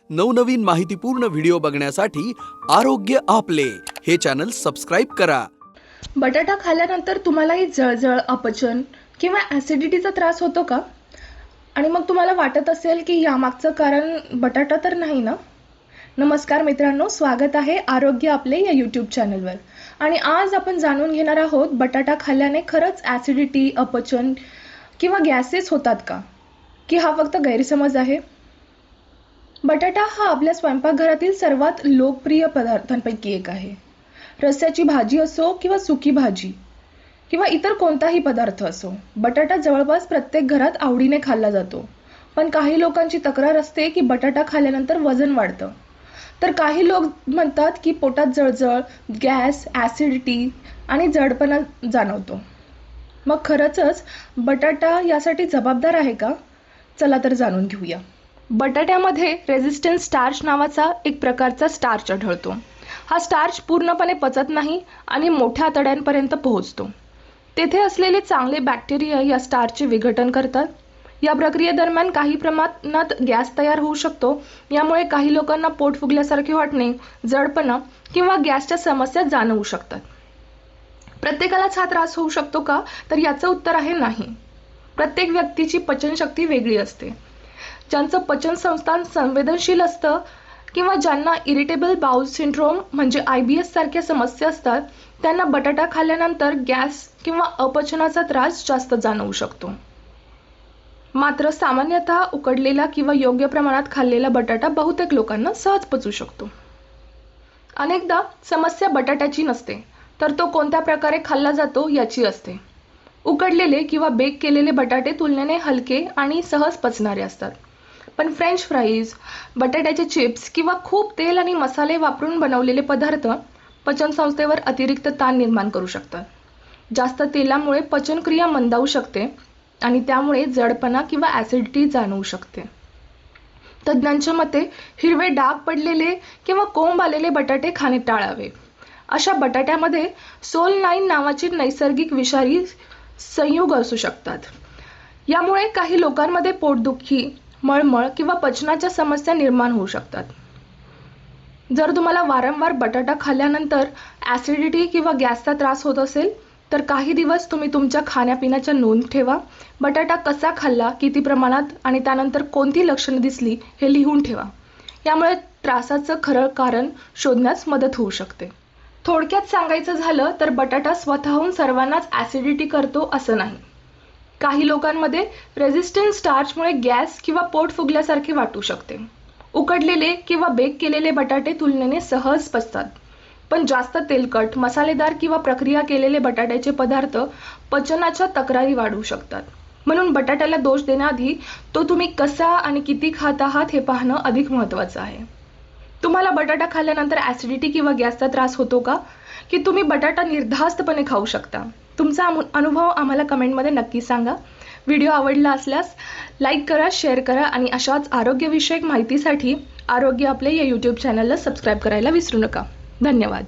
नवनवीन माहितीपूर्ण व्हिडिओ बघण्यासाठी आरोग्य आपले हे चॅनल सबस्क्राइब करा। बटाटा खाल्ल्यानंतर तुम्हालाही जळजळ, अपचन किंवा ॲसिडिटीचा त्रास होतो का? आणि मग तुम्हाला वाटत असेल की यामागचं कारण बटाटा तर नाही ना? नमस्कार मित्रांनो, स्वागत आहे आरोग्य आपले या यूट्यूब चॅनलवर। आणि आज आपण जाणून घेणार आहोत बटाटा खाल्ल्याने खरंच ॲसिडिटी, अपचन किंवा गॅसेस होतात का? की हा फक्त गैरसमज आहे? बटाटा हा आपल्या स्वयंपाकघरातील सर्वात लोकप्रिय पदार्थांपैकी एक आहे। रस्स्याची भाजी असो किंवा सुकी भाजी किंवा इतर कोणताही पदार्थ असो, बटाटा जवळपास प्रत्येक घरात आवडीने खाल्ला जातो। पण काही लोकांची तक्रार असते की बटाटा खाल्ल्यानंतर वजन वाढतं, तर काही लोक म्हणतात की पोटात जळजळ, गॅस, ॲसिडिटी आणि जडपणा जाणवतो। मग खरंच बटाटा यासाठी जबाबदार आहे का? चला तर जाणून घेऊया। बटाट्यामध्ये रेझिस्टन्स स्टार्च नावाचा एक प्रकारचा स्टार्च आढळतो। हा स्टार्च पूर्णपणे पचत नाही आणि मोठ्या आतड्यांपर्यंत पोहोचतो। तेथे असलेले चांगले बॅक्टेरिया या स्टार्चचे विघटन करतात। या प्रक्रियेदरम्यान काही प्रमाणात गॅस तयार होऊ शकतो। यामुळे काही लोकांना पोट फुगल्यासारखे वाटणे, जडपणा किंवा गॅसच्या समस्या जाणवू शकतात। प्रत्येकालाच हा त्रास होऊ शकतो का? तर याचं उत्तर आहे नाही। प्रत्येक व्यक्तीची पचनशक्ती वेगळी असते। ज्यांचं पचन संस्थान संवेदनशील असतं किंवा ज्यांना इरिटेबल बाउल सिंड्रोम म्हणजे IBS सारख्या समस्या असतात, त्यांना बटाटा खाल्ल्यानंतर गॅस किंवा अपचनाचा त्रास जास्त जाणवू शकतो। मात्र सामान्यतः उकडलेला किंवा योग्य प्रमाणात खाल्लेला बटाटा बहुतेक लोकांना सहज पचू शकतो। अनेकदा समस्या बटाट्याची नसते, तर तो कोणत्या प्रकारे खाल्ला जातो याची असते। उकडलेले किंवा बेक केलेले बटाटे तुलनेने हलके आणि सहज पचणारे असतात। पण फ्रेंच फ्राईज, बटाट्याचे चिप्स किंवा खूप तेल आणि मसाले वापरून बनवलेले पदार्थ पचनसंस्थेवर अतिरिक्त ताण निर्माण करू शकतात। जास्त तेलामुळे पचनक्रिया मंदावू शकते आणि त्यामुळे जडपणा किंवा ॲसिडिटी जाणवू शकते। तज्ज्ञांच्या मते हिरवे डाग पडलेले किंवा कोंब आलेले बटाटे खाणे टाळावे। अशा बटाट्यामध्ये सोलनाईन नावाची नैसर्गिक विषारी संयुग असू शकतात। यामुळे काही लोकांमध्ये पोटदुखी, मळमळ किंवा पचनाच्या समस्या निर्माण होऊ शकतात। जर तुम्हाला वारंवार बटाटा खाल्ल्यानंतर ॲसिडिटी किंवा गॅसचा त्रास होत असेल, तर काही दिवस तुम्ही तुमच्या खाण्यापिण्याच्या नोंद ठेवा। बटाटा कसा खाल्ला, किती प्रमाणात आणि त्यानंतर कोणती लक्षणे दिसली हे लिहून ठेवा। यामुळे त्रासाचं खरं कारण शोधण्यास मदत होऊ शकते। थोडक्यात सांगायचं झालं तर बटाटा स्वतःहून सर्वांनाच ॲसिडिटी करतो असं नाही। काही लोकांमध्ये रेझिस्टन्स स्टार्चमुळे गॅस किंवा पोट फुगल्यासारखे वाटू शकते। उकडलेले किंवा बेक केलेले बटाटे तुलनेने सहज पचतात, पण जास्त तेलकट, मसालेदार किंवा प्रक्रिया केलेले बटाट्याचे पदार्थ पचनाच्या तक्रारी वाढवू शकतात। म्हणून बटाट्याला दोष देण्याआधी तो तुम्ही कसा आणि किती खात आहात हे पाहणं अधिक महत्त्वाचं आहे। तुम्हाला बटाटा खाल्ल्यानंतर ॲसिडिटी किंवा गॅसचा त्रास होतो का? की तुम्ही बटाटा निर्धास्तपणे खाऊ शकता? तुमचा अनुभव आम्हाला कमेंटमध्ये नक्की सांगा। व्हिडिओ आवडला असल्यास लाईक करा, शेअर करा आणि अशाच आरोग्यविषयक माहितीसाठी आरोग्य आपले या यूट्यूब चॅनलला सबस्क्राईब करायला विसरू नका। धन्यवाद।